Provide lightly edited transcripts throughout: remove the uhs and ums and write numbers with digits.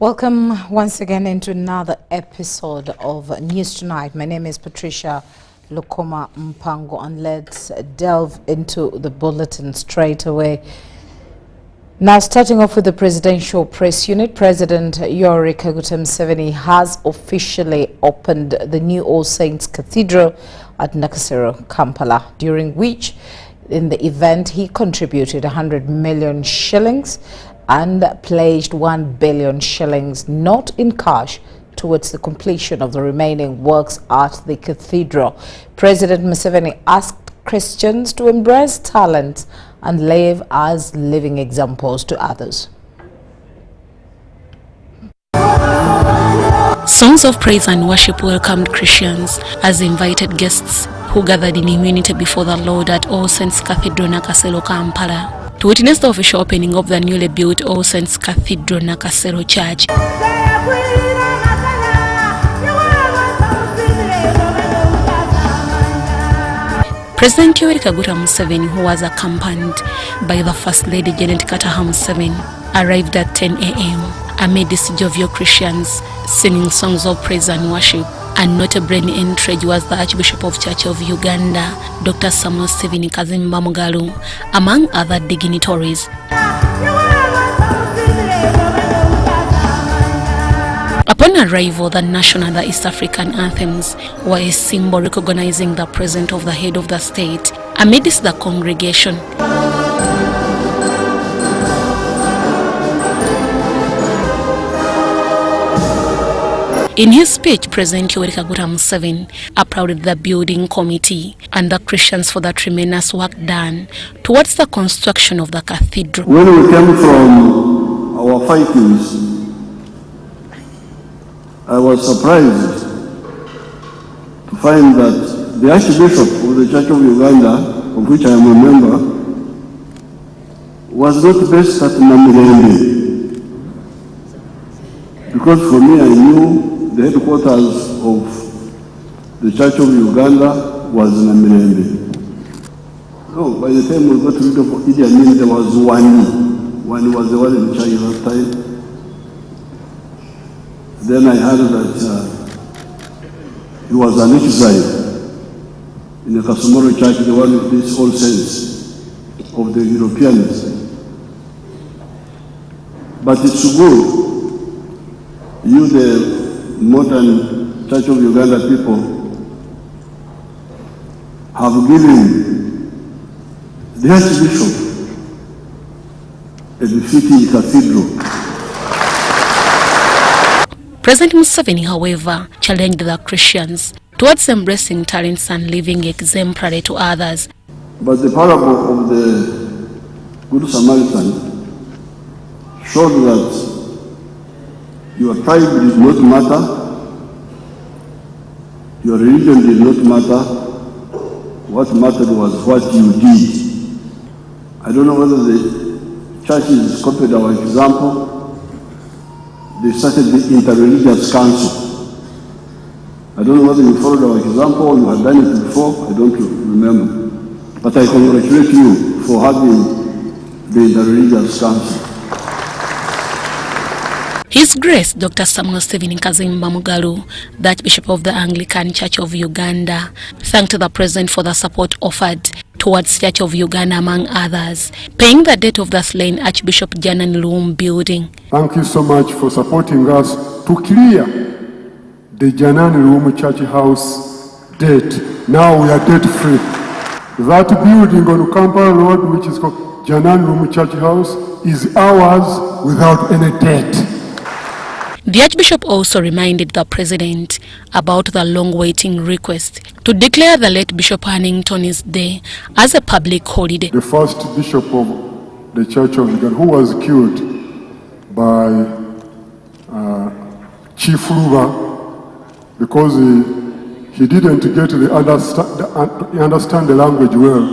Welcome once again into another episode of News Tonight. My name is Patricia Lukoma Mpango, and let's delve into the bulletin straight away. Now, starting off with the Presidential Press Unit, President Yoweri Kaguta Museveni has officially opened the new All Saints Cathedral at Nakasero, Kampala, during which, in the event, he contributed 100 million shillings and pledged 1 billion shillings, not in cash, towards the completion of the remaining works at the cathedral. President Museveni asked Christians to embrace talent and live as living examples to others. Songs of praise and worship welcomed Christians as invited guests who gathered in immunity before the Lord at All Saints Cathedral, Nakasero, Kampala, to witness the official opening of the newly built All Saints Cathedral, Nakasero Church. President Yoweri Kaguta Museveni, who was accompanied by the First Lady Janet Kataha Museveni, arrived at 10 a.m. amidst jovial Christians singing songs of praise and worship. And notably in entourage was the Archbishop of Church of Uganda, Dr. Samuel Stephen Kazimba Mugalu, among other dignitaries. Upon arrival, the national and the East African anthems were a symbol recognizing the presence of the head of the state amidst the congregation. In his speech, President Yoweri Kaguta Museveni applauded the building committee and the Christians for the tremendous work done towards the construction of the cathedral. When we came from our fightings, I was surprised to find that the Archbishop of the Church of Uganda, of which I am a member, was not based at Namirembe. Because for me, I knew the headquarters of the Church of Uganda was in Namirembe. No, by the time we got rid of Idi Amin, there was one. One was the one in charge at that time. Then I heard that he was an exile in the Kasumoro Church, the one of these All Saints of the Europeans. But it's good, you the modern Church of Uganda people have given the Archbishop a befitting cathedral. President Museveni, however, challenged the Christians towards embracing talents and living exemplary to others. But the parable of the Good Samaritan showed that your tribe did not matter, your religion did not matter. What mattered was what you did. I don't know whether the churches copied our example. They started the Interreligious Council. I don't know whether you followed our example or you had done it before, I don't remember. But I congratulate you for having the Interreligious Council. His Grace Dr. Samuel Stephen Kazimba Mugalu, the Archbishop of the Anglican Church of Uganda, thanked the President for the support offered towards Church of Uganda, among others, paying the debt of the slain Archbishop Janan Luum building. Thank you so much for supporting us to clear the Janan Luum Church House debt. Now we are debt free. That building on Kampala Road, which is called Janan Luum Church House, is ours without any debt. The Archbishop also reminded the President about the long-waiting request to declare the late Bishop Hannington's Day as a public holiday. The first bishop of the Church of Uganda, who was killed by Chief Luba because he didn't get understand the language well.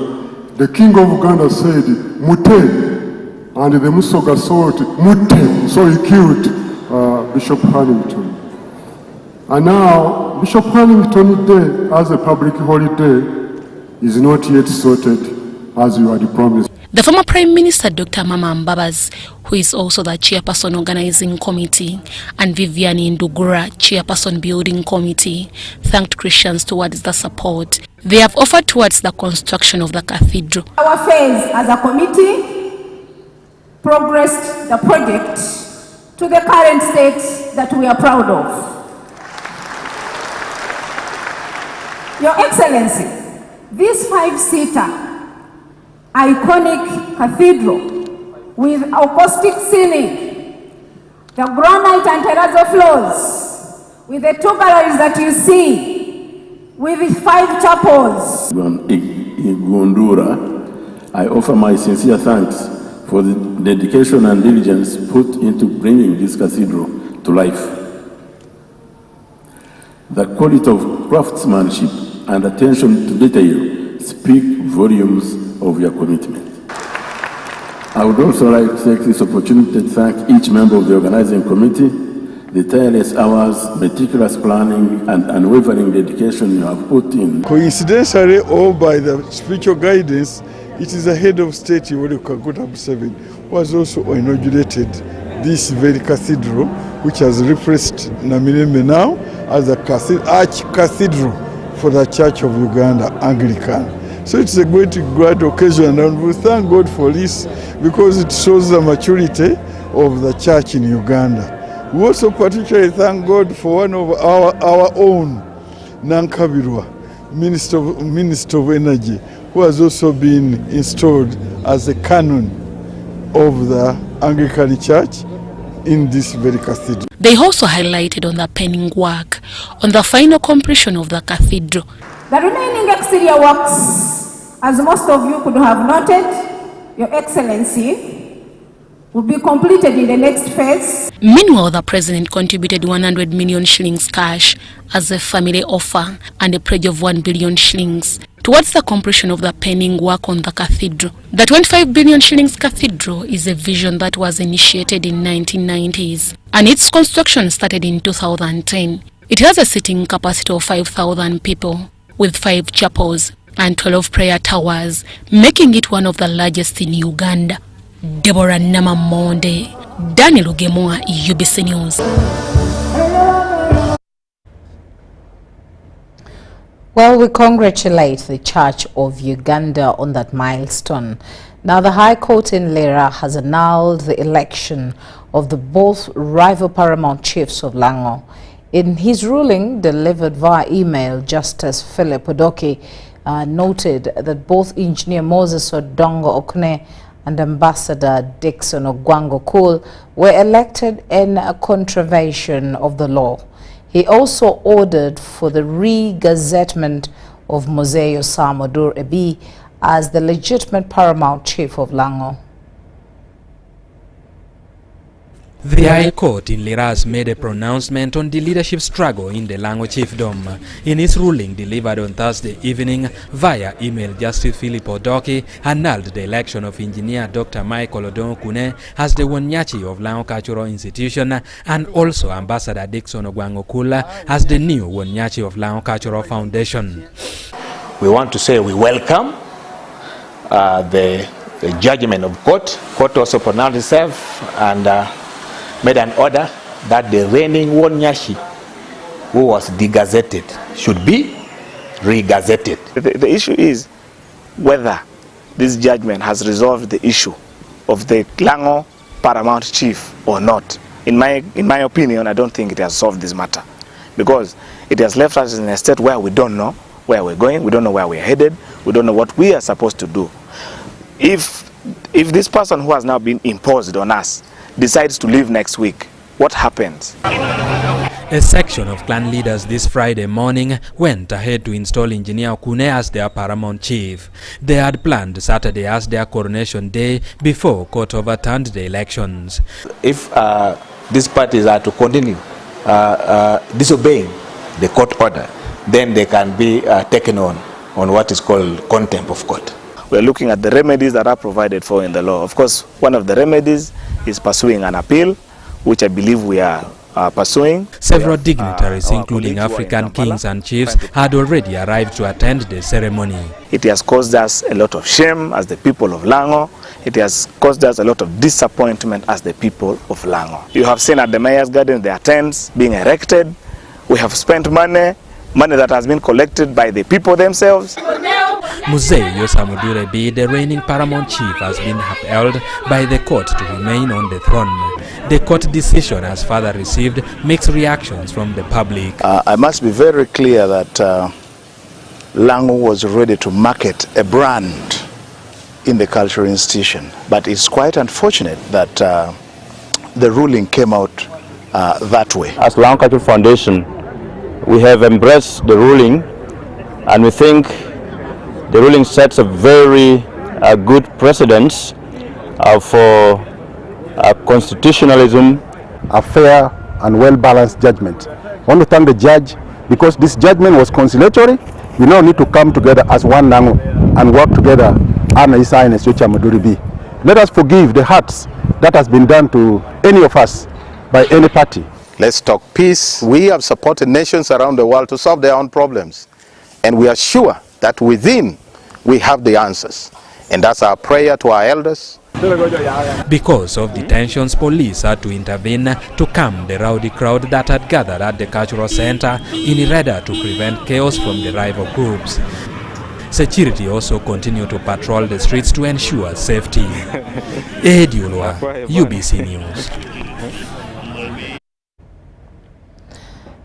The King of Uganda said, Mute, and the Musoga saw it, Mute, so he killed Bishop Hannington. And now, Bishop Hannington Day as a public holiday is not yet sorted as you had promised. The former Prime Minister Dr. Mama Mbabas, who is also the Chairperson Organizing Committee, and Viviane Ndugura, Chairperson Building Committee, thanked Christians towards the support they have offered towards the construction of the cathedral. Our phase as a committee progressed the project to the current state that we are proud of. Your Excellency, this 5-seater iconic cathedral with acoustic ceiling, the granite and terrazzo floors, with the 2 galleries that you see, with the 5 chapels. In Gundura, I offer my sincere thanks for the dedication and diligence put into bringing this cathedral to life. The quality of craftsmanship and attention to detail speak volumes of your commitment. I would also like to take this opportunity to thank each member of the organizing committee. The tireless hours, meticulous planning, and unwavering dedication you have put in. Coincidentally, or by the spiritual guidance, it is the head of state, Yoweri Kaguta Museveni, who has also inaugurated this very cathedral, which has replaced Namirembe now as a arch cathedral for the Church of Uganda, Anglican. So it's a great occasion, and we thank God for this because it shows the maturity of the church in Uganda. We also particularly thank God for one of our own, Nankabirwa, Minister of Energy, who has also been installed as a canon of the Anglican Church in this very cathedral. They also highlighted on the penning work on the final completion of the cathedral. The remaining exterior works, as most of you could have noted, Your Excellency, will be completed in the next phase. Meanwhile, the President contributed 100 million shillings cash as a family offer and a pledge of 1 billion shillings towards the completion of the pending work on the cathedral. The 25 billion shillings cathedral is a vision that was initiated in 1990s, and its construction started in 2010. It has a seating capacity of 5,000 people with 5 chapels and 12 prayer towers, making it one of the largest in Uganda. Deborah Namamonde, Daniel Ugemoa, UBC News. Well, we congratulate the Church of Uganda on that milestone. Now, the High Court in Lira has annulled the election of the both rival Paramount Chiefs of Lango. In his ruling delivered via email, Justice Philip Odoki noted that both Engineer Moses Odongo Okune and Ambassador Dixon Ogwango Cool were elected in a contravention of the law. He also ordered for the re-gazettement of Moseo Samodur Ebi as the legitimate Paramount Chief of Lango. The High Court in Liras made a pronouncement on the leadership struggle in the Lango chiefdom. In its ruling delivered on Thursday evening via email, Justice Philip Odoki annulled the election of Engineer Dr. Michael Odonkune as the Wonyachi of Lango Cultural Institution and also Ambassador Dixon Ogwango Kula as the new Wonyachi of Lango Cultural Foundation. We want to say we welcome the judgment of court. Court also pronounced itself and made an order that the reigning Wonyashi, who was degazetted, should be re-gazetted. The issue is whether this judgment has resolved the issue of the Lango Paramount Chief or not. In my opinion, I don't think it has solved this matter, because it has left us in a state where we don't know where we're going, we don't know where we're headed, we don't know what we are supposed to do. If this person who has now been imposed on us decides to leave next week, what happens? A section of clan leaders this Friday morning went ahead to install Engineer Okune as their paramount chief. They had planned Saturday as their coronation day before court overturned the elections. If these parties are to continue disobeying the court order, then they can be taken on what is called contempt of court. We're looking at the remedies that are provided for in the law. Of course, one of the remedies is pursuing an appeal, which I believe we are pursuing. Several dignitaries, including African kings and chiefs, had already arrived to attend the ceremony. It has caused us a lot of shame as the people of Lango. It has caused us a lot of disappointment as the people of Lango. You have seen at the Mayor's Garden there are tents being erected. We have spent money that has been collected by the people themselves. Muzei Yosamudurebi, the reigning paramount chief, has been upheld by the court to remain on the throne. The court decision has further received mixed reactions from the public. I must be very clear that Lango was ready to market a brand in the cultural institution, but it's quite unfortunate that the ruling came out that way. As Lango Cultural Foundation, we have embraced the ruling, and we think the ruling sets a very good precedence for constitutionalism. A fair and well-balanced judgment. I want to thank the judge because this judgment was conciliatory. We now need to come together as one Lango and work together. Let us forgive the hurts that has been done to any of us by any party. Let's talk peace. We have supported nations around the world to solve their own problems, and we are sure that within we have the answers, and that's our prayer to our elders. Because of the tensions, police had to intervene to calm the rowdy crowd that had gathered at the cultural center in order to prevent chaos from the rival groups. Security also continued to patrol the streets to ensure safety. Ediulwa, UBC News.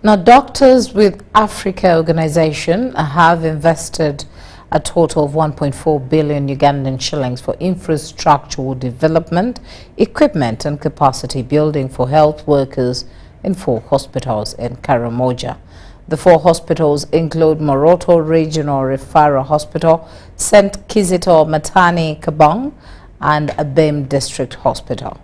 Now, Doctors with Africa organization have invested a total of 1.4 billion Ugandan shillings for infrastructural development, equipment and capacity building for health workers in 4 hospitals in Karamoja. The 4 hospitals include Moroto Regional Referral Hospital, St. Kizito Matani Kabong and Abem District Hospital.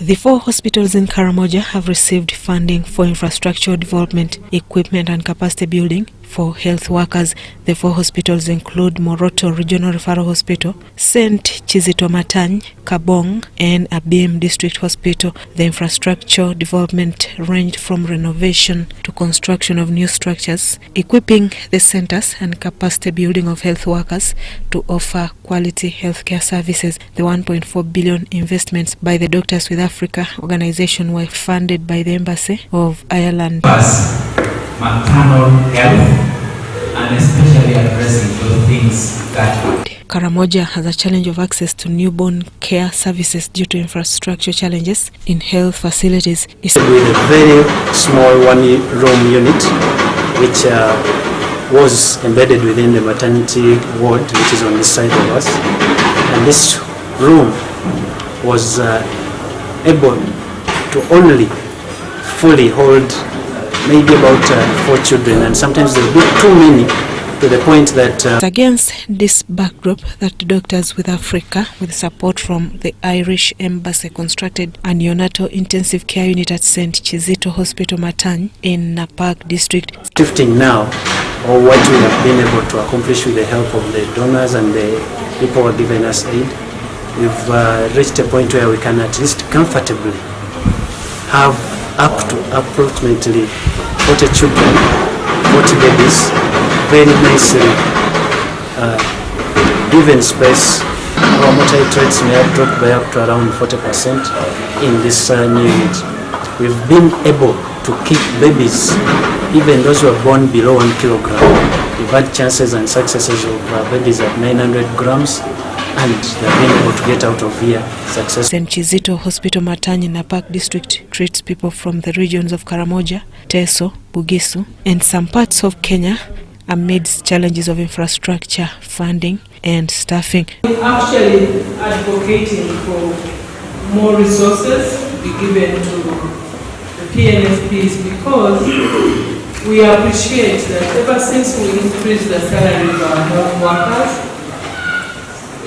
The 4 hospitals in Karamoja have received funding for infrastructure development, equipment and capacity building for health workers. The 4 hospitals include Moroto Regional Referral Hospital, St. Kizito Matany, Kabong and Abem District Hospital. The infrastructure development ranged from renovation to construction of new structures, equipping the centers and capacity building of health workers to offer quality healthcare services. The 1.4 billion investments by the Doctors with Africa organization were funded by the Embassy of Ireland. Maternal health and especially addressing those things that Karamoja has a challenge of access to newborn care services due to infrastructure challenges in health facilities. With a very small 1-room unit which was embedded within the maternity ward, which is on this side of us, and this room was able to only fully hold maybe about 4 children, and sometimes there will be too many, to the point that It's against this backdrop that Doctors with Africa, with support from the Irish Embassy, constructed a neonatal intensive care unit at St. Kizito Hospital Matany in Napak District. Shifting now, or what we have been able to accomplish with the help of the donors and the people who are giving us aid, we've reached a point where we can at least comfortably have up to approximately 40 children, 40 babies, very nicely given space. Our mortality rates may have dropped by up to around 40% in this new unit. We've been able to keep babies, even those who are born below 1 kilogram, We've had chances and successes of babies at 900 grams, and they've been able to get out of here successfully. St. Chizito Hospital Matany in Napak district treats people from the regions of Karamoja, Teso, Bugisu, and some parts of Kenya amidst challenges of infrastructure, funding, and staffing. We're actually advocating for more resources to be given to the PNFPs because we appreciate that ever since we increased the salary of our health workers,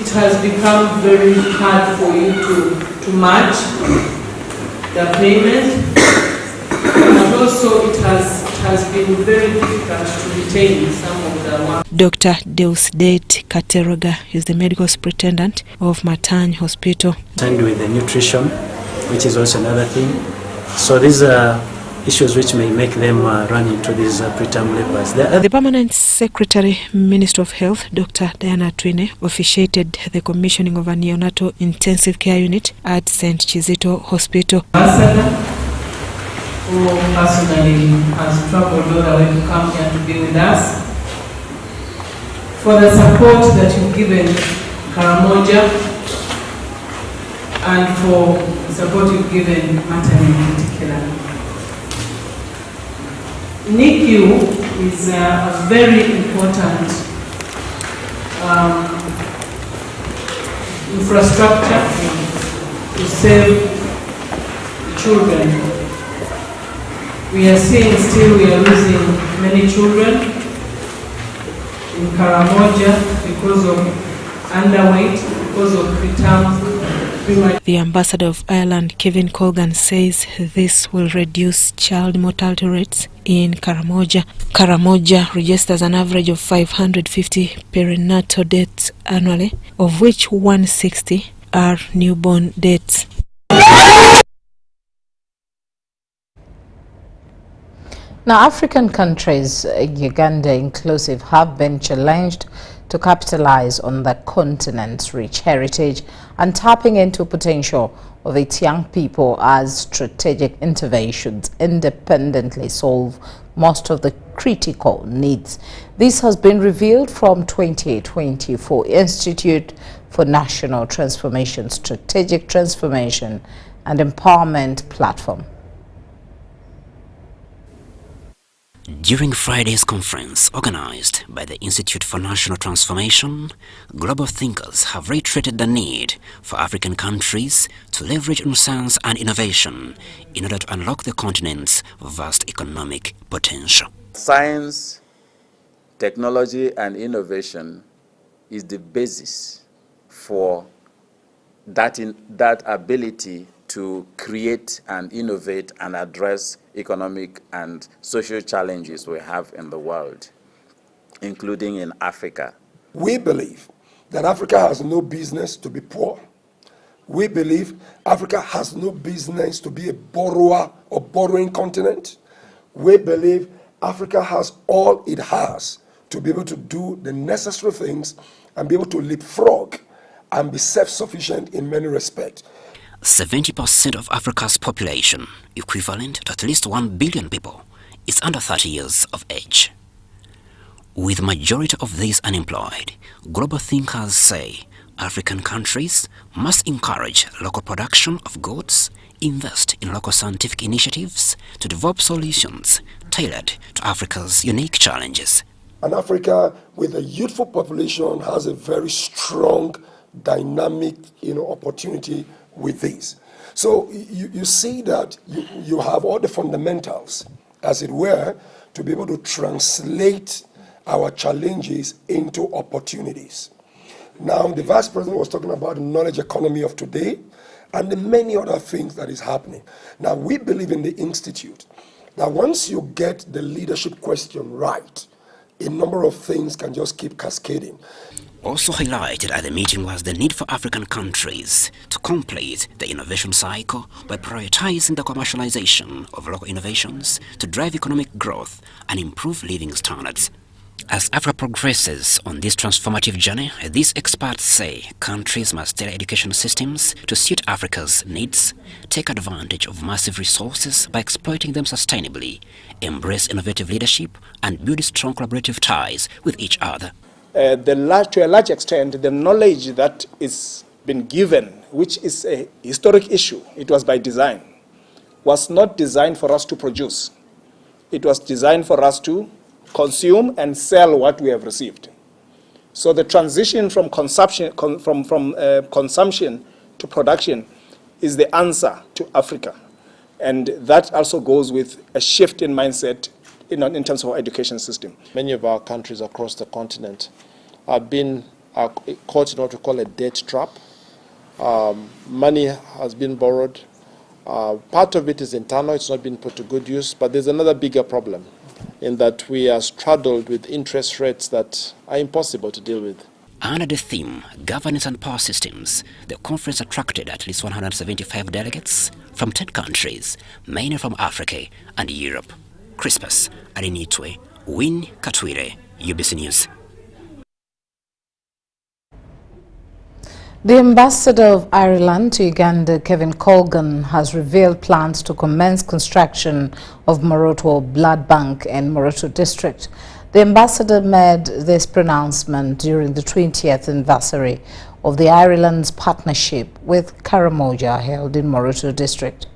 it has become very hard for you to match the payment, and also it has been very difficult to retain some of the work. Dr. Deusdedit Kateroga is the medical superintendent of Matany Hospital. And with the nutrition, which is also another thing. So these are issues which may make them run into these preterm labors. The Permanent Secretary, Minister of Health, Dr. Diana Twine, officiated the commissioning of a neonatal intensive care unit at St. Chizito Hospital. Ambassador, who personally has traveled all the way to come here to be with us, for the support that you've given Karamoja and for the support you've given Matany in particular. NICU is a very important infrastructure to save children. We are seeing still we are losing many children in Karamoja because of underweight, because of preterm. The ambassador of Ireland, Kevin Colgan, says this will reduce child mortality rates in Karamoja. Karamoja registers an average of 550 perinatal deaths annually, of which 160 are newborn deaths. Now, African countries, Uganda inclusive, have been challenged to capitalize on the continent's rich heritage and tapping into potential of its young people as strategic interventions independently solve most of the critical needs. This has been revealed from 2024 Institute for National Transformation, Strategic Transformation and Empowerment Platform. During Friday's conference organized by the Institute for National Transformation, global thinkers have reiterated the need for African countries to leverage on science and innovation in order to unlock the continent's vast economic potential. Science, technology, and innovation is the basis for that ability to create and innovate and address economic and social challenges we have in the world, including in Africa. We believe that Africa has no business to be poor. We believe Africa has no business to be a borrower or borrowing continent. We believe Africa has all it has to be able to do the necessary things and be able to leapfrog and be self-sufficient in many respects. 70% of Africa's population, equivalent to at least 1 billion people, is under 30 years of age. With the majority of these unemployed, global thinkers say African countries must encourage local production of goods, invest in local scientific initiatives to develop solutions tailored to Africa's unique challenges. And Africa, with a youthful population, has a very strong, dynamic, opportunity with this. So you see that you have all the fundamentals, as it were, to be able to translate our challenges into opportunities. Now, the Vice President was talking about the knowledge economy of today and the many other things that is happening. Now, we believe in the Institute that once you get the leadership question right, a number of things can just keep cascading. Also highlighted at the meeting was the need for African countries to complete the innovation cycle by prioritizing the commercialization of local innovations to drive economic growth and improve living standards. As Africa progresses on this transformative journey, these experts say countries must tailor education systems to suit Africa's needs, take advantage of massive resources by exploiting them sustainably, embrace innovative leadership, and build strong collaborative ties with each other. To a large extent, the knowledge that is been given, which is a historic issue, it was by design, was not designed for us to produce. It was designed for us to consume and sell what we have received. So the transition from consumption to production is the answer to Africa. And that also goes with a shift in mindset in terms of our education system. Many of our countries across the continent have been caught in what we call a debt trap. Money has been borrowed. Part of it is internal, it's not been put to good use, but there's another bigger problem in that we are straddled with interest rates that are impossible to deal with. Under the theme, Governance and Power Systems, the conference attracted at least 175 delegates from 10 countries, mainly from Africa and Europe. Crispus Arinitwe, Win Katwire, UBC News. The ambassador of Ireland to Uganda, Kevin Colgan, has revealed plans to commence construction of Moroto Blood Bank in Moroto District. The ambassador made this pronouncement during the 20th anniversary of the Ireland's partnership with Karamoja held in Moroto District.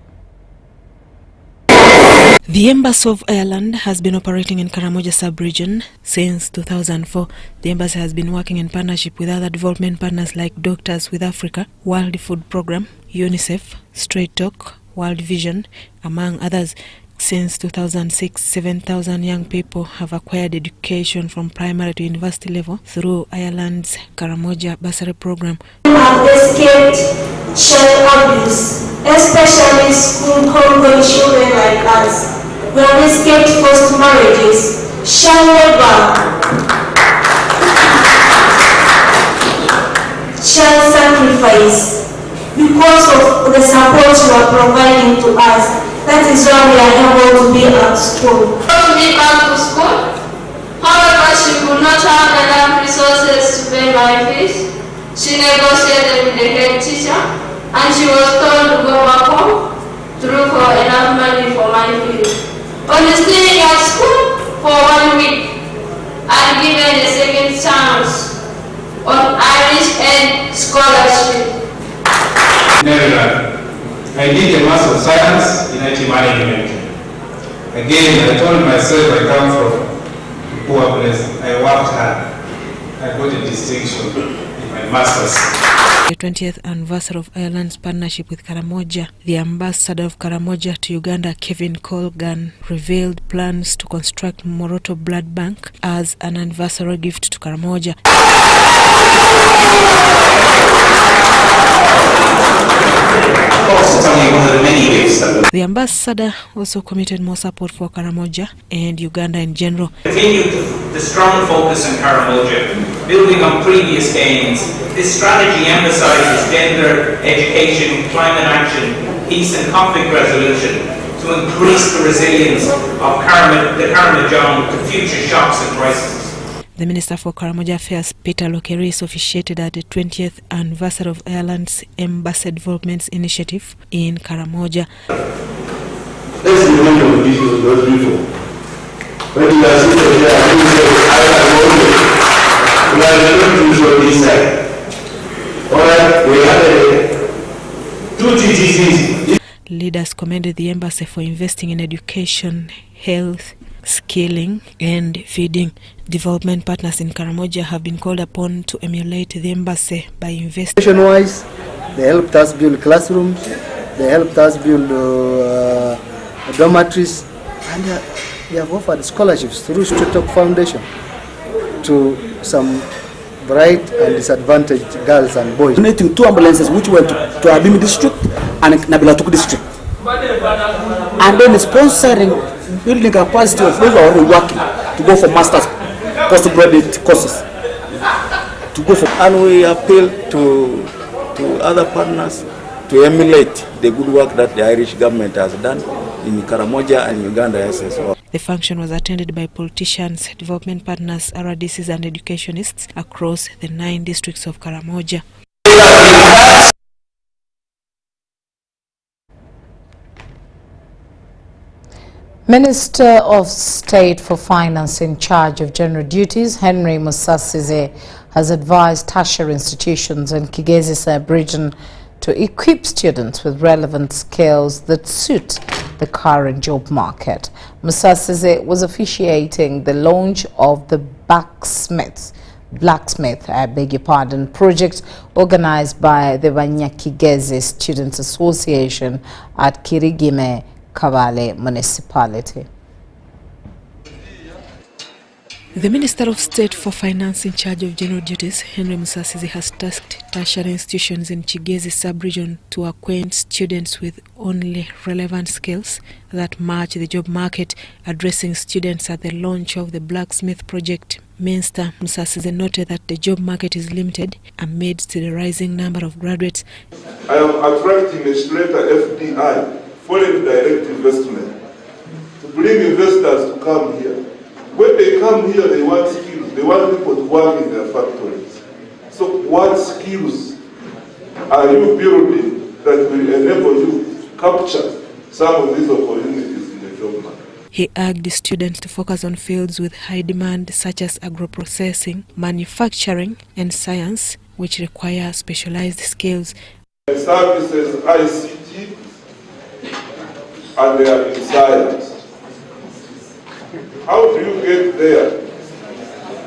The Embassy of Ireland has been operating in Karamoja sub-region since 2004. The embassy has been working in partnership with other development partners like Doctors with Africa, World Food Programme, UNICEF, Straight Talk, World Vision, among others. Since 2006, 7,000 young people have acquired education from primary to university level through Ireland's Karamoja bursary program. Have escaped child abuse, especially school-going children like us. We have escaped forced marriages, child labor, child sacrifice, because of the support you are providing to us. That is why we are able to be at school. To be back to school, however, she could not have enough resources to pay my fees. She negotiated with the head teacher, and she was told to go back home to look for enough money for my fees. On staying at school for 1 week, I'm given a second chance on Irish Aid scholarship. Maryland. I did a Master of Science in IT Management. Again, I told myself I come from a poor place. I worked hard. I got a distinction in my Master's. The 20th anniversary of Ireland's partnership with Karamoja, the ambassador of Karamoja to Uganda, Kevin Colgan, revealed plans to construct Moroto Blood Bank as an anniversary gift to Karamoja. The ambassador also committed more support for Karamoja and Uganda in general. Continue the strong focus on Karamoja, building on previous gains. This strategy emphasizes gender, education, climate action, peace and conflict resolution to increase the resilience of the Karamojong to future shocks and crises. The Minister for Karamoja Affairs, Peter Lokeris, officiated at the 20th anniversary of Ireland's Embassy Development Initiative in Karamoja. Let's remember this was beautiful. When you are sitting here, you say, Ireland, we are going to this side. Alright, we have 2 TTCs. Leaders commended the embassy for investing in education, health, skilling and feeding. Development partners in Karamoja have been called upon to emulate the embassy by investing. Education-wise, they helped us build classrooms, they helped us build dormitories, and they have offered scholarships through Straight Talk Foundation to some bright and disadvantaged girls and boys. Donating 2 ambulances which went to Abimi district and Nabilatuk district. And then sponsoring building capacity of those who are already working to go for masters, postgraduate courses. To go for, and we appeal to other partners to emulate the good work that the Irish government has done in Karamoja and Uganda as well. The function was attended by politicians, development partners, RDCs and educationists across the 9 districts of Karamoja. Minister of State for Finance in charge of general duties, Henry Musasize, has advised tertiary institutions in Kigezi sub-region to equip students with relevant skills that suit the current job market. Musasize was officiating the launch of the blacksmith project organized by the Banyakigezi Students Association at Kirigime Kabale municipality. The Minister of State for Finance in charge of general duties, Henry Musasize, has tasked tertiary institutions in Kigezi sub-region to acquaint students with only relevant skills that match the job market, addressing students at the launch of the blacksmith project. Minister Musasize noted that the job market is limited amidst the rising number of graduates. I am attracting a straighter FDI, foreign direct investment, to bring investors to come here. When they come here, they want skills. They want people to work in their factories. So what skills are you building that will enable you to capture some of these opportunities in the job market? He urged students to focus on fields with high demand such as agro-processing, manufacturing and science, which require specialized skills. Services, ICT, and they are in science. How do you get there?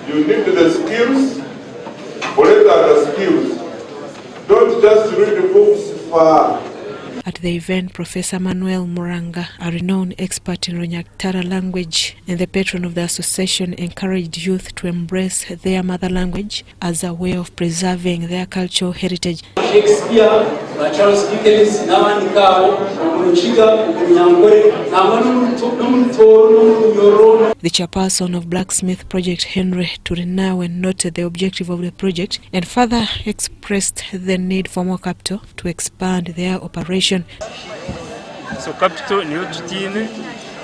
You need the skills, collect other skills. Don't just read the books far. At the event, Professor Manuel Muranga, a renowned expert in Ronyaktara language and the patron of the association, encouraged youth to embrace their mother language as a way of preserving their cultural heritage. Shakespeare, Charles Dickens, the chairperson of Blacksmith Project, Henry Turinawe, noted the objective of the project and further expressed the need for more capital to expand their operation. So capital niyo tutine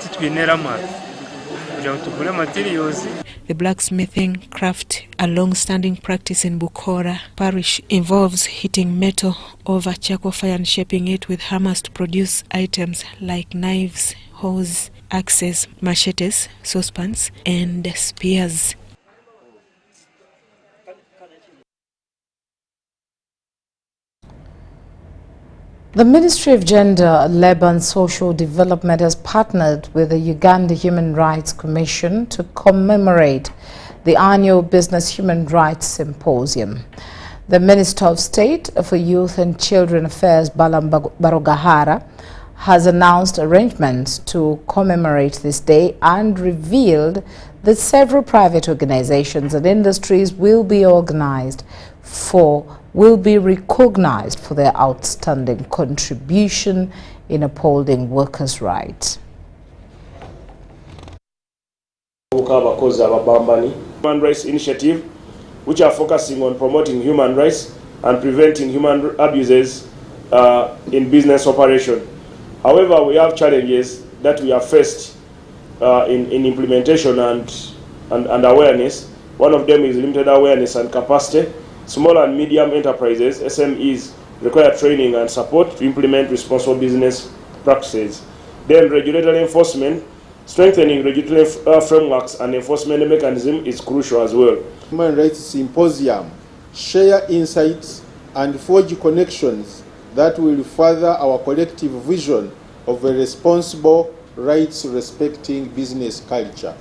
titwinera mali kugira ngo tugure materials. The blacksmithing craft, a long-standing practice in Bukora parish, involves heating metal over charcoal fire and shaping it with hammers to produce items like knives, hoes, axes, machetes, saucepans, and spears. The Ministry of Gender, Labour and Social Development has partnered with the Uganda Human Rights Commission to commemorate the annual Business Human Rights Symposium. The Minister of State for Youth and Children Affairs, Balam Barogahara, has announced arrangements to commemorate this day and revealed that several private organizations and industries will be recognized for their outstanding contribution in upholding workers' rights. Human Rights Initiative, which are focusing on promoting human rights and preventing human abuses in business operation. However, we have challenges that we are faced in implementation and awareness. One of them is limited awareness and capacity. Small and medium enterprises, SMEs, require training and support to implement responsible business practices. Then regulatory enforcement, strengthening regulatory frameworks and enforcement mechanism is crucial as well. Human Rights Symposium, share insights and forge connections that will further our collective vision of a responsible, rights-respecting business culture.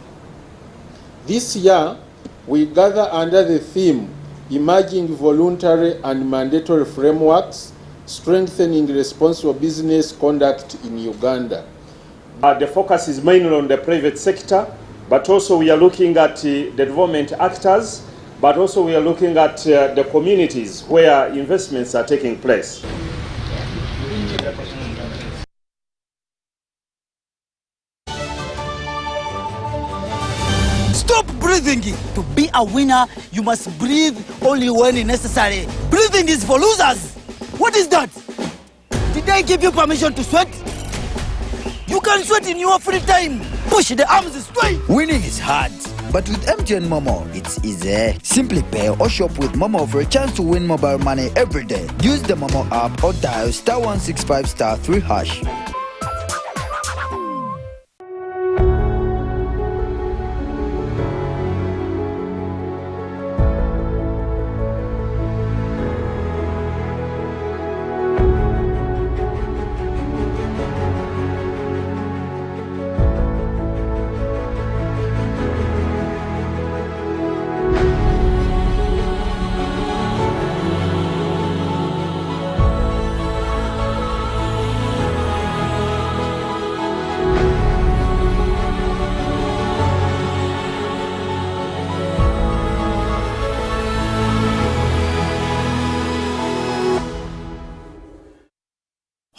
This year, we gather under the theme Emerging Voluntary and Mandatory Frameworks, Strengthening Responsible Business Conduct in Uganda. The focus is mainly on the private sector, but also we are looking at the development actors, but also we are looking at the communities where investments are taking place. Stop breathing. To be a winner, you must breathe only when necessary. Breathing is for losers. What is that? Did I give you permission to sweat? You can sweat in your free time. Push the arms straight. Winning is hard, but with MTN Momo, it's easy. Simply pay or shop with Momo for a chance to win mobile money every day. Use the Momo app or dial *165*3#.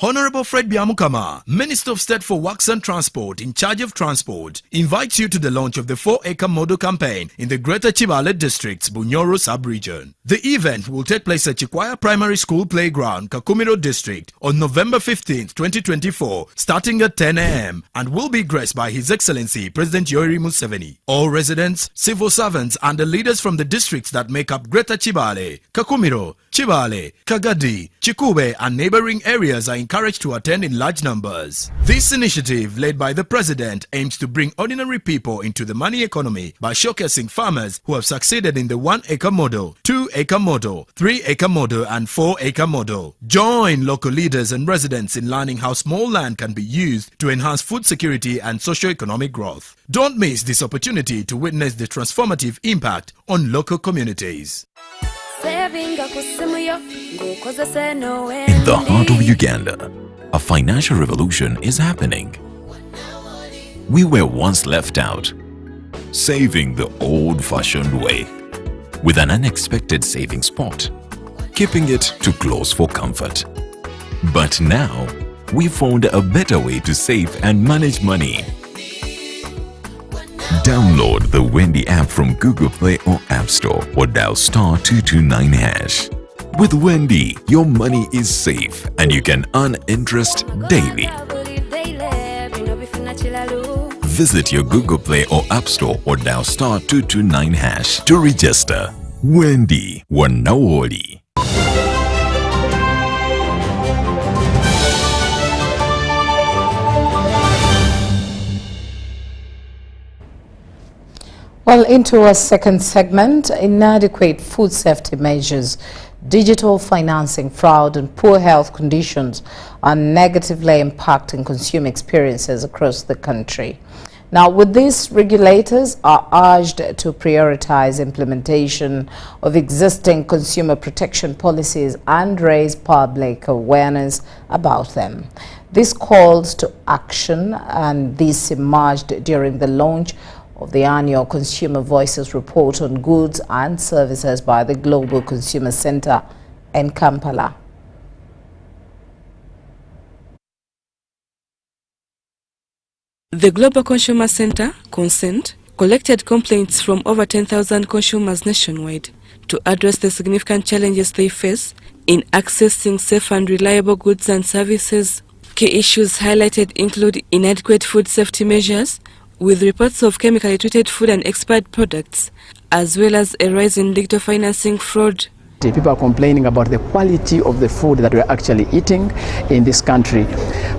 Honorable Fred Biamukama, Minister of State for Works and Transport in charge of transport, invites you to the launch of the 4-acre model campaign in the Greater Chibale District's Bunyoro sub-region. The event will take place at Chikwaya Primary School Playground, Kakumiro District on November 15, 2024, starting at 10 a.m. and will be graced by His Excellency President Yoweri Museveni. All residents, civil servants and the leaders from the districts that make up Greater Chibale, Kakumiro, Chibale, Kagadi, Chikube and neighboring areas are encouraged to attend in large numbers. This initiative, led by the President, aims to bring ordinary people into the money economy by showcasing farmers who have succeeded in the 1-acre model, 2-acre model, 3-acre model and 4-acre model. Join local leaders and residents in learning how small land can be used to enhance food security and socio-economic growth. Don't miss this opportunity to witness the transformative impact on local communities. In the heart of Uganda, a financial revolution is happening. We were once left out, saving the old-fashioned way, with an unexpected saving spot, keeping it too close for comfort. But now, we found a better way to save and manage money. Download the Wendy app from Google Play or App Store or dial *229#. With Wendy, your money is safe and you can earn interest daily. Visit your Google Play or App Store or dial *229# to register. Wendy Wanawoli. Well, into our second segment, inadequate food safety measures, digital financing fraud and poor health conditions are negatively impacting consumer experiences across the country. Now, with this, regulators are urged to prioritize implementation of existing consumer protection policies and raise public awareness about them. This calls to action, and this emerged during the launch of the annual Consumer Voices report on goods and services by the Global Consumer Center in Kampala. The Global Consumer Center, Consent, collected complaints from over 10,000 consumers nationwide to address the significant challenges they face in accessing safe and reliable goods and services. Key issues highlighted include inadequate food safety measures, with reports of chemically treated food and expired products, as well as a rise in digital financing fraud. People are complaining about the quality of the food that we're actually eating in this country.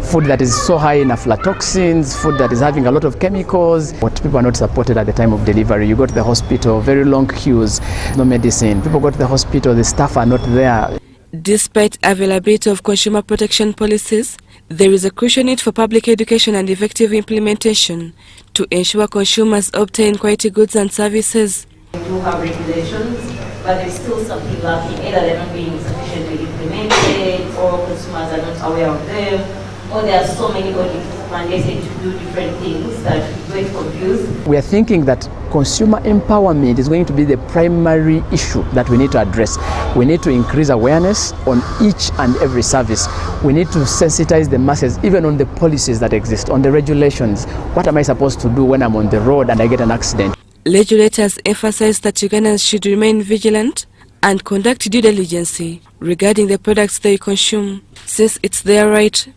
Food that is so high in aflatoxins, food that is having a lot of chemicals. What people are not supported at the time of delivery. You go to the hospital, very long queues, no medicine. People go to the hospital, the staff are not there. Despite availability of consumer protection policies, there is a crucial need for public education and effective implementation to ensure consumers obtain quality goods and services. We do have regulations, but there's still something lacking. Either they're not being sufficiently implemented, or consumers are not aware of them, or there are so many bodies mandated to do different things that we get confused. We are thinking that consumer empowerment is going to be the primary issue that we need to address. We need to increase awareness on each and every service. We need to sensitize the masses, even on the policies that exist, on the regulations. What am I supposed to do when I'm on the road and I get an accident? Legislators emphasize that Ugandans should remain vigilant and conduct due diligence regarding the products they consume, since it's their right.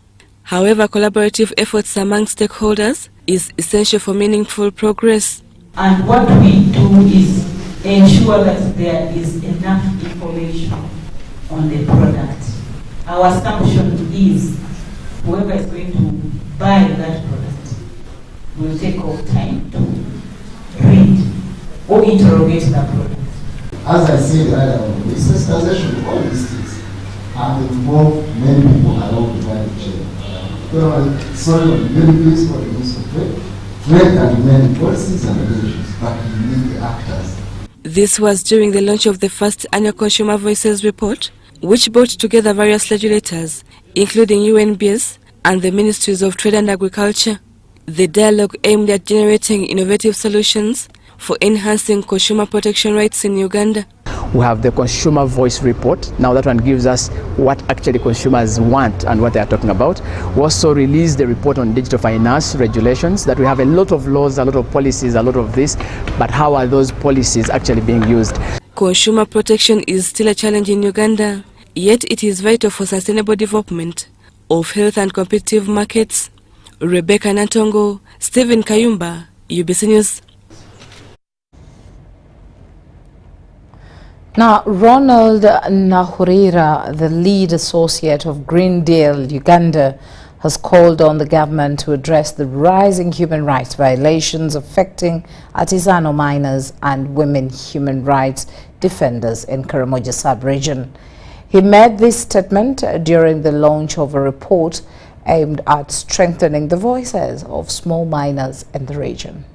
However, collaborative efforts among stakeholders is essential for meaningful progress. And what we do is ensure that there is enough information on the product. Our assumption is whoever is going to buy that product will take off time to read or interrogate that product. As I said earlier, the sensitization of all these things have involved many people along the value chain. Sorry, many place for the use of trade. Trade can remain policies and regulations, but you need the actors. This was during the launch of the first annual Consumer Voices report, which brought together various regulators, including UNBS and the Ministries of Trade and Agriculture. The dialogue aimed at generating innovative solutions for enhancing consumer protection rights in Uganda. We have the Consumer Voice Report. Now that one gives us what actually consumers want and what they are talking about. We also released the report on digital finance regulations, that we have a lot of laws, a lot of policies, a lot of this, but how are those policies actually being used? Consumer protection is still a challenge in Uganda, yet it is vital for sustainable development of health and competitive markets. Rebecca Natongo, Stephen Kayumba, UBC News. Now, Ronald Nahurira, the lead associate of Green Deal Uganda, has called on the government to address the rising human rights violations affecting artisanal miners and women human rights defenders in Karamoja sub-region. He made this statement during the launch of a report aimed at strengthening the voices of small miners in the region.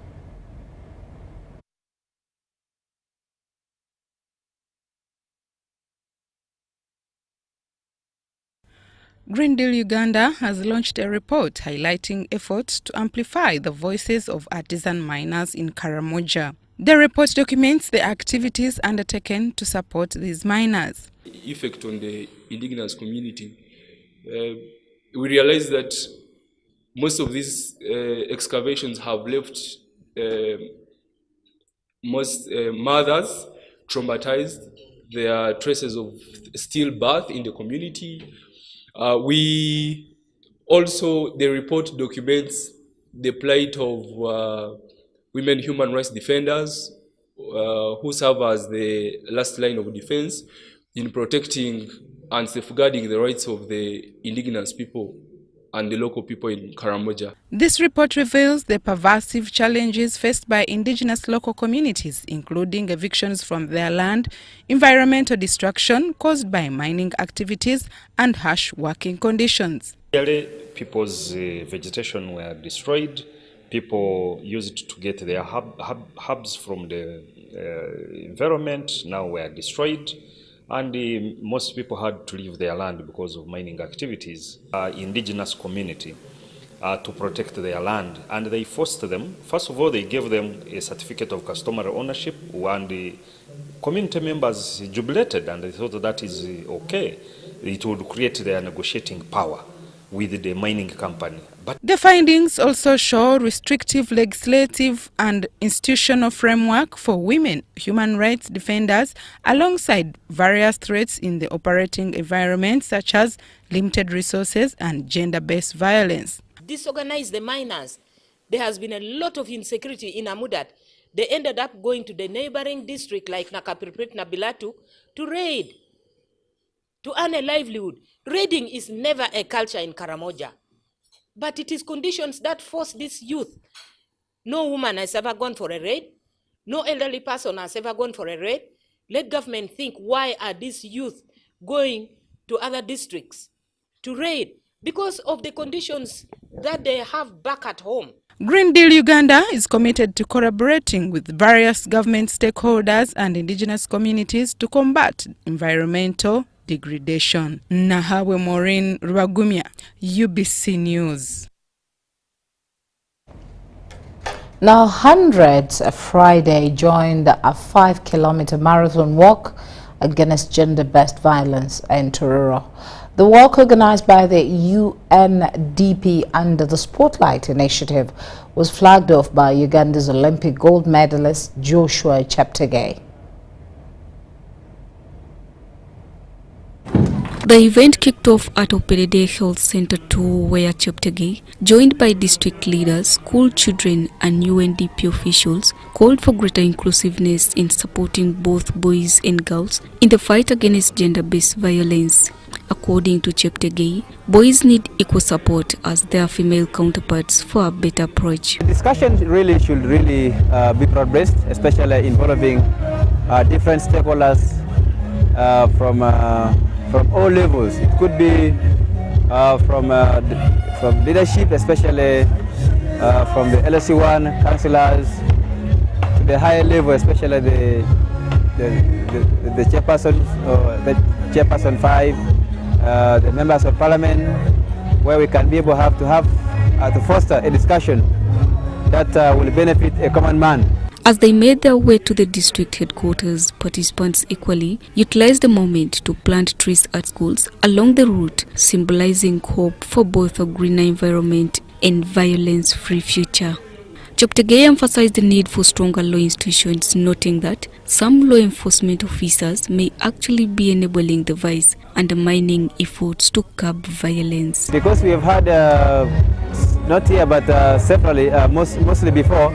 Green Deal Uganda has launched a report highlighting efforts to amplify the voices of artisan miners in Karamoja. The report documents the activities undertaken to support these miners. Effect on the indigenous community. We realize that most of these excavations have left most mothers traumatized. There are traces of stillbirth in the community. The report documents the plight of women human rights defenders who serve as the last line of defense in protecting and safeguarding the rights of the indigenous people and the local people in Karamoja. This report reveals the pervasive challenges faced by indigenous local communities, including evictions from their land, environmental destruction caused by mining activities, and harsh working conditions. People's vegetation were destroyed. People used to get their herbs from the environment, now were destroyed. And most people had to leave their land because of mining activities. Indigenous community to protect their land, and they forced them. First of all, they gave them a certificate of customary ownership, and the community members jubilated, and they thought that is okay. It would create their negotiating power with the mining company. But the findings also show restrictive legislative and institutional framework for women human rights defenders, alongside various threats in the operating environment, such as limited resources and gender-based violence. Disorganize the miners. There has been a lot of insecurity in Amudat. They ended up going to the neighboring district like Nakapirprit, Nabilatu to raid, to earn a livelihood. Raiding is never a culture in Karamoja, but it is conditions that force this youth. No woman has ever gone for a raid. No elderly person has ever gone for a raid. Let government think, why are these youth going to other districts to raid? Because of the conditions that they have back at home. Green Deal Uganda is committed to collaborating with various government stakeholders and indigenous communities to combat environmental degradation. Nahawe Maureen Rwagumya, UBC News. Now, hundreds Friday joined a 5-kilometer marathon walk against gender-based violence in Tororo. The walk, organized by the UNDP under the Spotlight Initiative, was flagged off by Uganda's Olympic gold medalist Joshua Cheptegei. The event kicked off at Operede Health Center 2, where Cheptegei, joined by district leaders, school children and UNDP officials, called for greater inclusiveness in supporting both boys and girls in the fight against gender-based violence. According to Cheptegei, boys need equal support as their female counterparts for a better approach. The discussion should be broad-based, especially involving different stakeholders from all levels. It could be from leadership, especially from the LSC1 councillors, to the higher level, especially the chairperson, or the chairperson 5, the members of parliament, where we can be able to foster a discussion that will benefit a common man. As they made their way to the district headquarters, participants equally utilized the moment to plant trees at schools along the route, symbolizing hope for both a greener environment and violence-free future. Cheptegei emphasized the need for stronger law institutions, noting that some law enforcement officers may actually be enabling the vice, undermining efforts to curb violence. Because we have had, not here but separately, mostly before,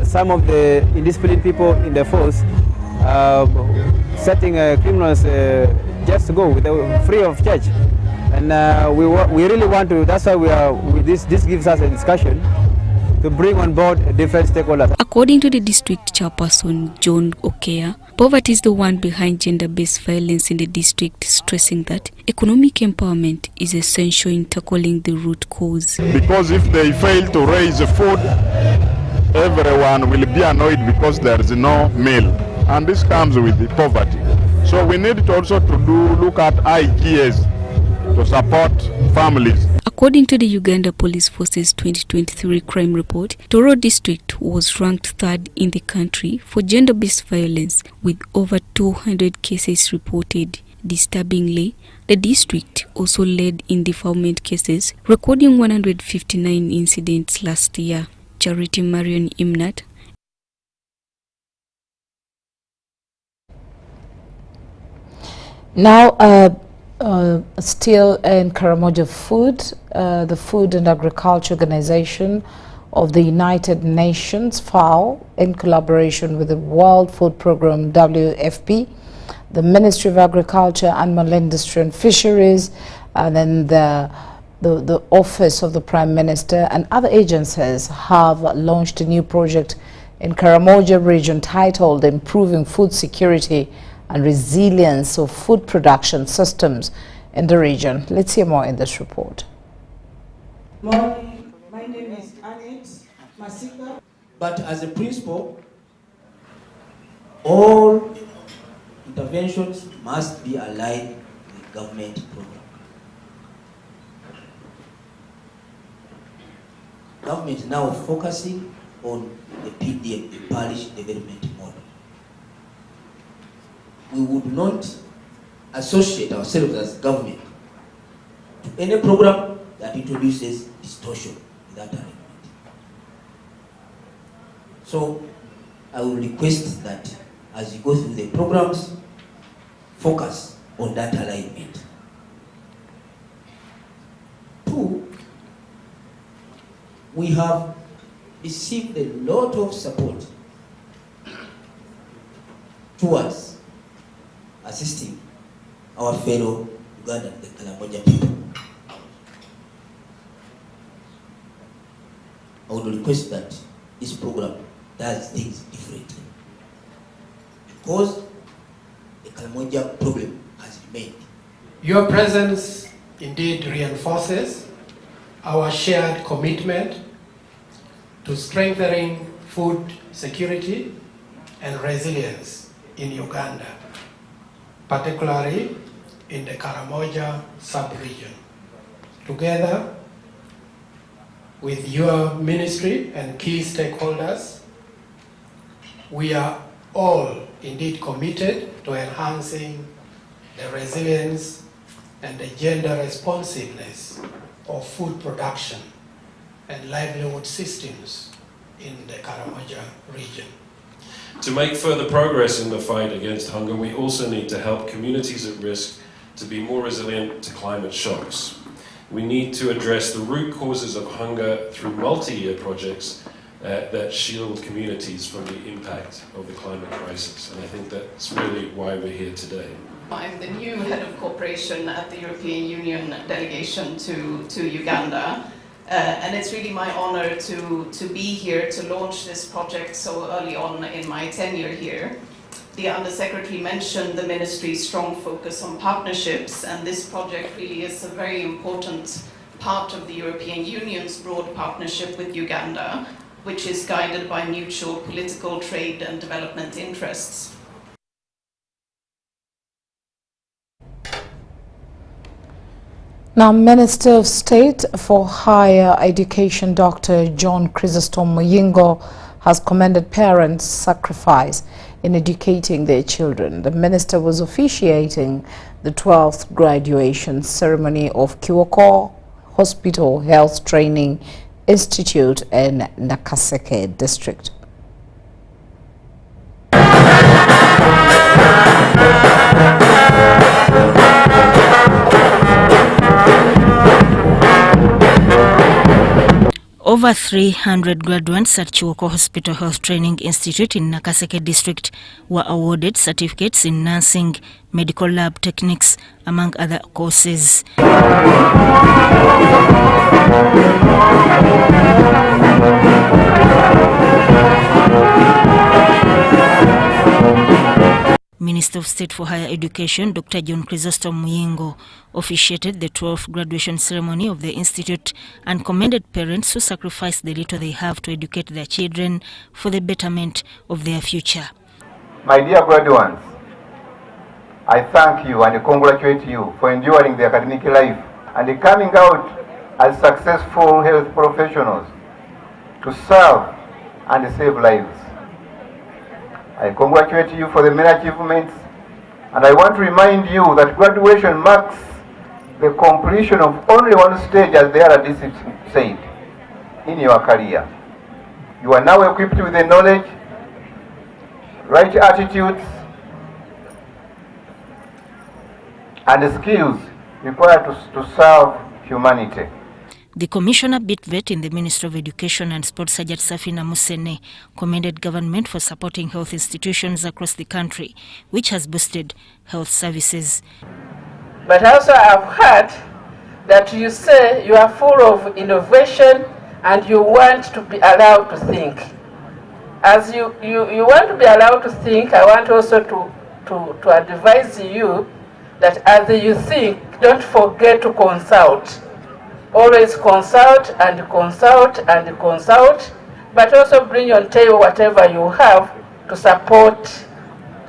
some of the indisciplined people in the force setting criminals just to go free of charge, and we really want to. That's why this gives us a discussion to bring on board different stakeholders. According to the district chairperson John Okea, poverty is the one behind gender-based violence in the district, stressing that economic empowerment is essential in tackling the root cause. Because if they fail to raise food, everyone will be annoyed because there is no meal, and this comes with the poverty. So we need to also look at IGS to support families. According to the Uganda Police Force's 2023 crime report, Toro District was ranked third in the country for gender-based violence with over 200 cases reported. Disturbingly, the district also led in defilement cases, recording 159 incidents last year. Charity Marion Imnat. Now, still in Karamoja Food, the Food and Agriculture Organization of the United Nations, FAO, in collaboration with the World Food Programme, WFP, the Ministry of Agriculture, Animal Industry and Fisheries, and then the Office of the Prime Minister and other agencies have launched a new project in Karamoja region titled Improving Food Security and Resilience of Food Production Systems in the region. Let's hear more in this report. Morning, my name is Annette Masika. But as a principle, all interventions must be aligned with government program. Government now focusing on the PDM, the Parish Development Model. We would not associate ourselves as government to any program that introduces distortion without alignment. So I will request that as you go through the programs, focus on that alignment. 2, we have received a lot of support towards assisting our fellow Uganda, the Karamoja people. I would request that this program does things differently, because the Karamoja problem has remained. Your presence indeed reinforces our shared commitment to strengthening food security and resilience in Uganda, particularly in the Karamoja sub-region. Together with your ministry and key stakeholders, we are all indeed committed to enhancing the resilience and the gender responsiveness of food production and livelihood systems in the Karamoja region. To make further progress in the fight against hunger, we also need to help communities at risk to be more resilient to climate shocks. We need to address the root causes of hunger through multi-year projects that shield communities from the impact of the climate crisis. And I think that's really why we're here today. I'm the new head of cooperation at the European Union delegation to Uganda. And it's really my honor to be here to launch this project so early on in my tenure here. The Undersecretary mentioned the ministry's strong focus on partnerships, and this project really is a very important part of the European Union's broad partnership with Uganda, which is guided by mutual political, trade and development interests. Now, Minister of State for Higher Education, Dr. John Chrysostom Muyingo, has commended parents' sacrifice in educating their children. The minister was officiating the 12th graduation ceremony of Kiwoko Hospital Health Training Institute in Nakaseke District. Over 300 graduates at Kiwoko Hospital Health Training Institute in Nakaseke District were awarded certificates in nursing, medical lab techniques, among other courses. Minister of State for Higher Education, Dr. John Chrysostom Muyingo, officiated the 12th graduation ceremony of the institute and commended parents who sacrifice the little they have to educate their children for the betterment of their future. My dear graduates, I thank you and congratulate you for enduring the academic life and coming out as successful health professionals to serve and save lives. I congratulate you for the many achievements, and I want to remind you that graduation marks the completion of only one stage, as the other district said, in your career. You are now equipped with the knowledge, right attitudes, and the skills required to serve humanity. The Commissioner Bitvet in the Ministry of Education and Sports, Sajat Safina Musene, commended government for supporting health institutions across the country, which has boosted health services. But also I've heard that you say you are full of innovation and you want to be allowed to think. As you want to be allowed to think, I want also to advise you that as you think, don't forget to consult. Always consult and consult and consult, but also bring on table whatever you have to support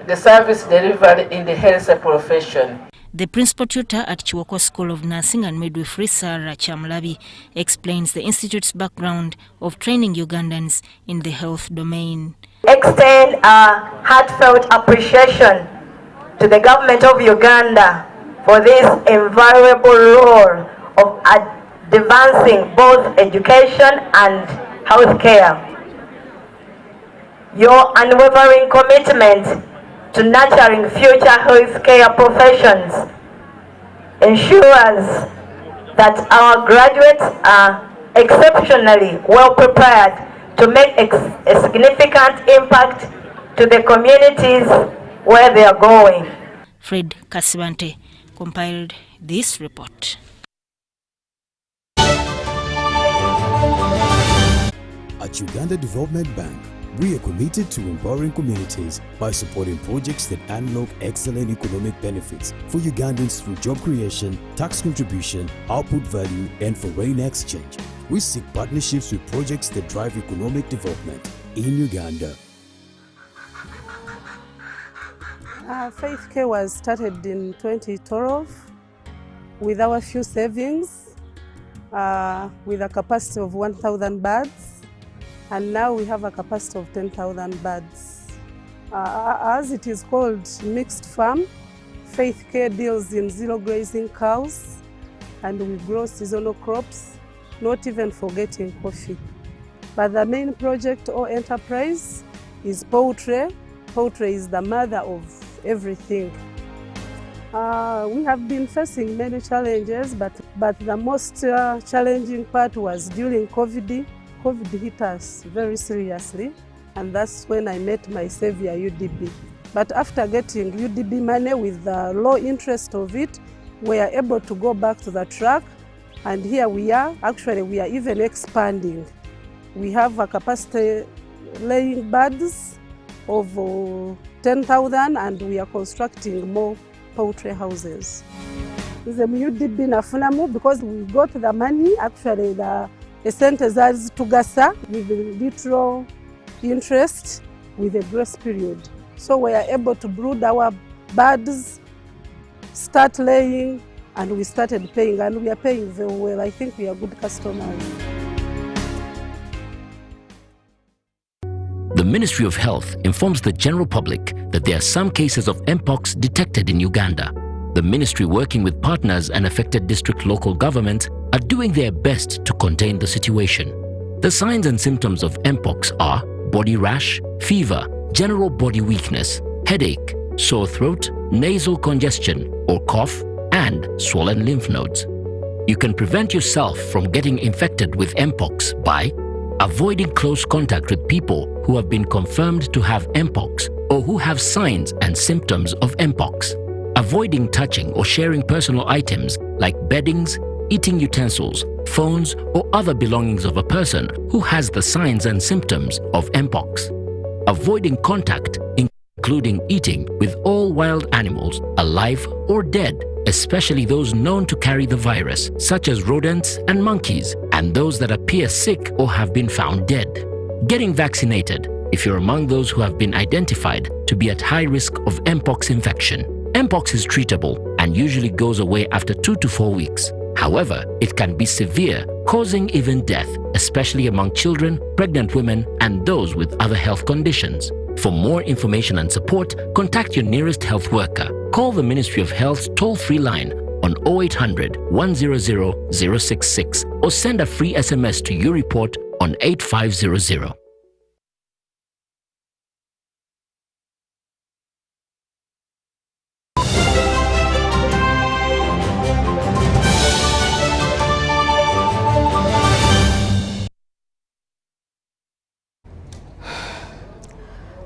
the service delivery in the health profession. The principal tutor at Kiwoko School of Nursing and Midwifery, Sarah Chamlabi, explains the institute's background of training Ugandans in the health domain. Extend a heartfelt appreciation to the government of Uganda for this invaluable role of advancing both education and healthcare. Your unwavering commitment to nurturing future healthcare professions ensures that our graduates are exceptionally well prepared to make a significant impact to the communities where they are going. Fred Kasibante compiled this report. At Uganda Development Bank, we are committed to empowering communities by supporting projects that unlock excellent economic benefits for Ugandans through job creation, tax contribution, output value, and foreign exchange. We seek partnerships with projects that drive economic development in Uganda. Faith Care was started in 2012 with our few savings, with a capacity of 1,000 birds. And now we have a capacity of 10,000 birds. As it is called mixed farm, Faith Care deals in zero grazing cows, and we grow seasonal crops, not even forgetting coffee. But the main project or enterprise is poultry. Poultry is the mother of everything. We have been facing many challenges, but the most challenging part was during COVID. COVID hit us very seriously, and that's when I met my savior, UDB. But after getting UDB money with the low interest of it, we are able to go back to the track, and here we are. Actually, we are even expanding. We have a capacity laying birds of 10,000, and we are constructing more poultry houses. The UDB nafunamu because we got the money, actually the sente zazi tugasa with little interest with a grace period. So we are able to brood our birds, start laying, and we started paying, and we are paying very well. I think we are good customers. The Ministry of Health informs the general public that there are some cases of Mpox detected in Uganda. The ministry, working with partners and affected district local governments, are doing their best to contain the situation. The signs and symptoms of Mpox are body rash, fever, general body weakness, headache, sore throat, nasal congestion or cough, and swollen lymph nodes. You can prevent yourself from getting infected with Mpox by avoiding close contact with people who have been confirmed to have Mpox or who have signs and symptoms of Mpox. Avoiding touching or sharing personal items like beddings, eating utensils, phones, or other belongings of a person who has the signs and symptoms of Mpox. Avoiding contact, including eating, with all wild animals, alive or dead, especially those known to carry the virus, such as rodents and monkeys, and those that appear sick or have been found dead. Getting vaccinated if you're among those who have been identified to be at high risk of Mpox infection. Mpox is treatable and usually goes away after 2 to 4 weeks. However, it can be severe, causing even death, especially among children, pregnant women, and those with other health conditions. For more information and support, contact your nearest health worker. Call the Ministry of Health's toll-free line on 0800 100 066 or send a free SMS to your report on 8500.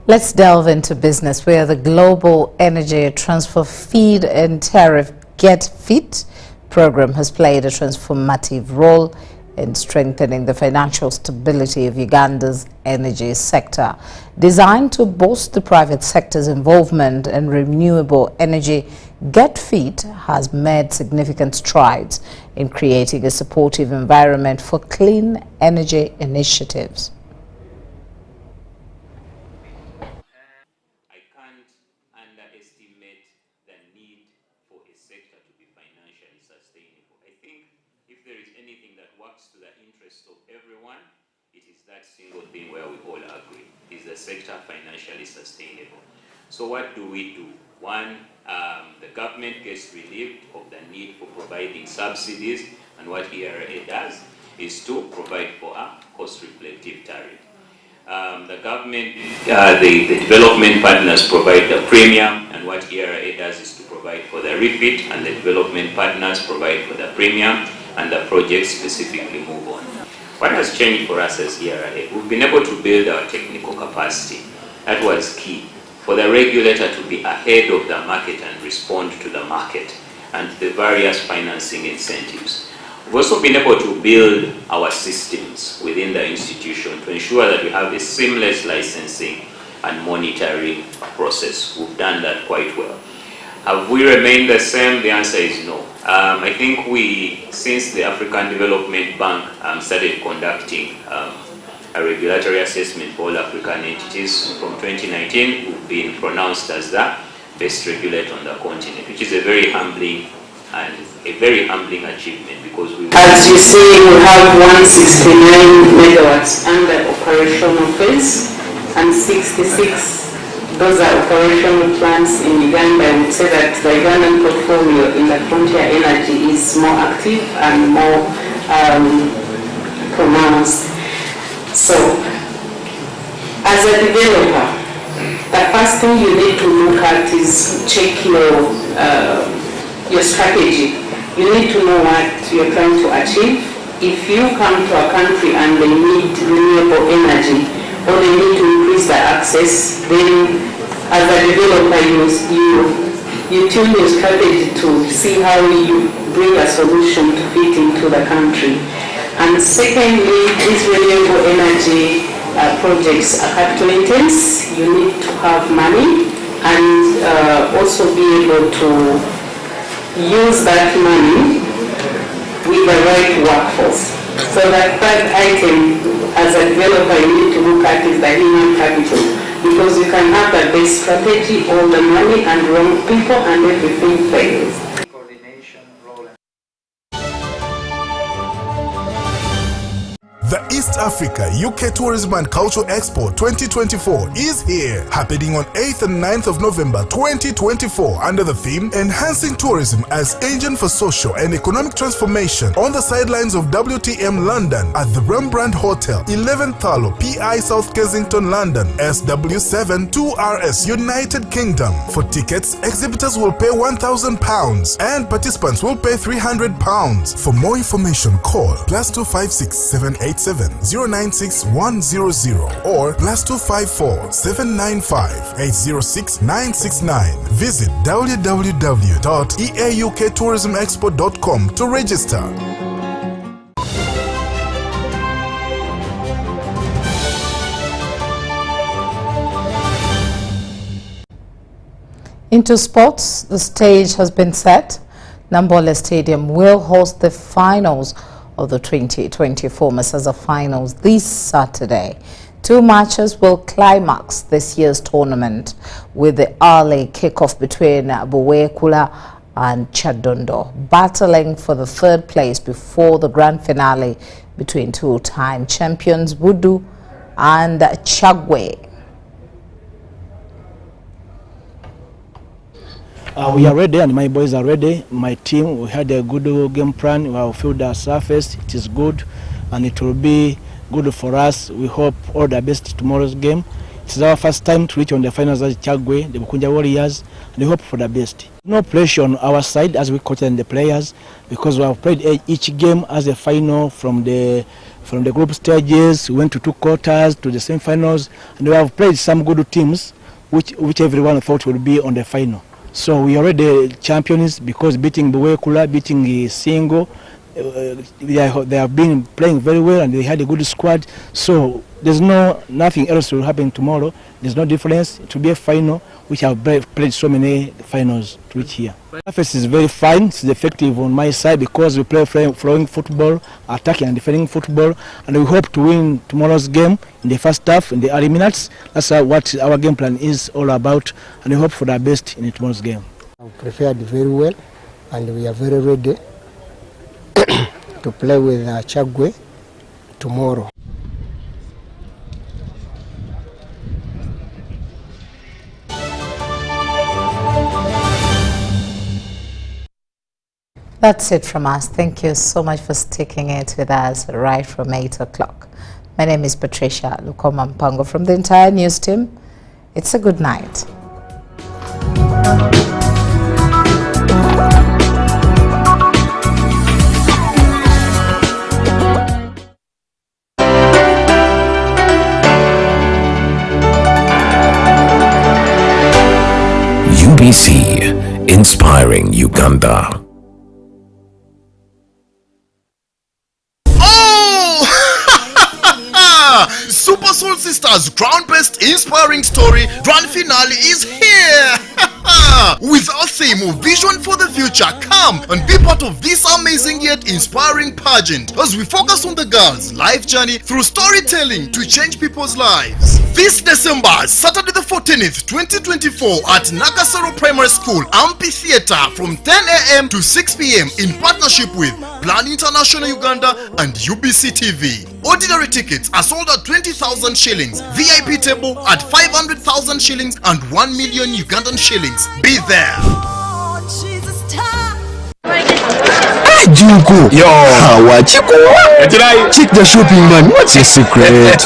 Let's delve into business, where the Global Energy Transfer Feed and Tariff Get Fit program has played a transformative role in strengthening the financial stability of Uganda's energy sector. Designed to boost the private sector's involvement in renewable energy, Get Fit has made significant strides in creating a supportive environment for clean energy initiatives. Sector financially sustainable. So what do we do? One, the government gets relieved of the need for providing subsidies, and what ERA does is to provide for a cost-reflective tariff. The government, the development partners provide the premium, and what ERA does is to provide for the refit, and the development partners provide for the premium, and the projects specifically move on. What has changed for us as ERA? We've been able to build our technical capacity. That was key for the regulator to be ahead of the market and respond to the market and the various financing incentives. We've also been able to build our systems within the institution to ensure that we have a seamless licensing and monitoring process. We've done that quite well. Have we remained the same? The answer is no. I think since the African Development Bank started conducting a regulatory assessment for all African entities from 2019, we've been pronounced as the best regulator on the continent, which is a very humbling achievement, because as you see, we have 169 megawatts under operational phase and 66. Those are operational plants in Uganda. I would say that the Ugandan portfolio in the frontier energy is more active and more pronounced. So, as a developer, the first thing you need to look at is check your your strategy. You need to know what you're trying to achieve. If you come to a country and they need renewable energy or they need to increase the access, then as a developer you tune your strategy to see how you bring a solution to fit into the country. And secondly, these renewable energy projects are capital intense. You need to have money and also be able to use that money with the right workforce. So that third item, as a developer, you need to look at is the human capital, because you can have the best strategy, all the money, and wrong people, and everything fails. The East Africa UK Tourism and Cultural Expo 2024 is here, happening on 8th and 9th of November 2024 under the theme Enhancing Tourism as Engine for Social and Economic Transformation on the sidelines of WTM London at the Rembrandt Hotel, 11 Thurlow, PI South Kensington, London, SW7 2RS, United Kingdom. For tickets, exhibitors will pay £1,000 and participants will pay £300. For more information, call +256 787 096 100 or +254 795 806 969. Visit www.eaukTourismExpo.com to register. Into sports, the stage has been set. Namboole Stadium will host the finals of the 2024 Masasa Finals this Saturday. 2 matches will climax this year's tournament with the early kickoff between Buwekula and Chadondo, battling for the 3rd place before the grand finale between 2-time champions Budu and Chagwe. We are ready and my boys are ready. My team, we had a good game plan. We have filled our surface. It is good and it will be good for us. We hope all the best tomorrow's game. It is our first time to reach on the finals as Chagwe, the Bukunja Warriors, and we hope for the best. No pressure on our side as we coach and the players, because we have played each game as a final from the group stages. We went to 2 quarters to the semi-finals, and we have played some good teams which everyone thought would be on the final. So we are already champions because beating Buwekula, beating Singo, they have been playing very well and they had a good squad. So there's nothing else will happen tomorrow. There's no difference. It will be a final which have played so many finals to reach here. The surface is very fine. It's effective on my side because we play flowing football, attacking and defending football, and we hope to win tomorrow's game in the first half, in the early minutes. That's what our game plan is all about, and we hope for the best in tomorrow's game. We prepared very well, and we are very ready to play with Chagwe tomorrow. That's it from us. Thank you so much for sticking it with us right from 8 o'clock. My name is Patricia Lukoma Mpango from the entire news team. It's a good night. UBC, inspiring Uganda. Super Soul Sisters ground-based inspiring story grand finale is here. With our theme of Vision for the Future, come and be part of this amazing yet inspiring pageant as we focus on the girls' life journey through storytelling to change people's lives. This December, Saturday the 14th, 2024 at Nakasero Primary School Amphitheatre from 10 a.m. to 6 p.m. in partnership with Plan International Uganda and UBC TV. Ordinary tickets are sold at 20,000 shillings, VIP table at 500,000 shillings and 1 million Ugandan shillings. Be there. Junko, yo, what? Check the shopping, man. What's your secret?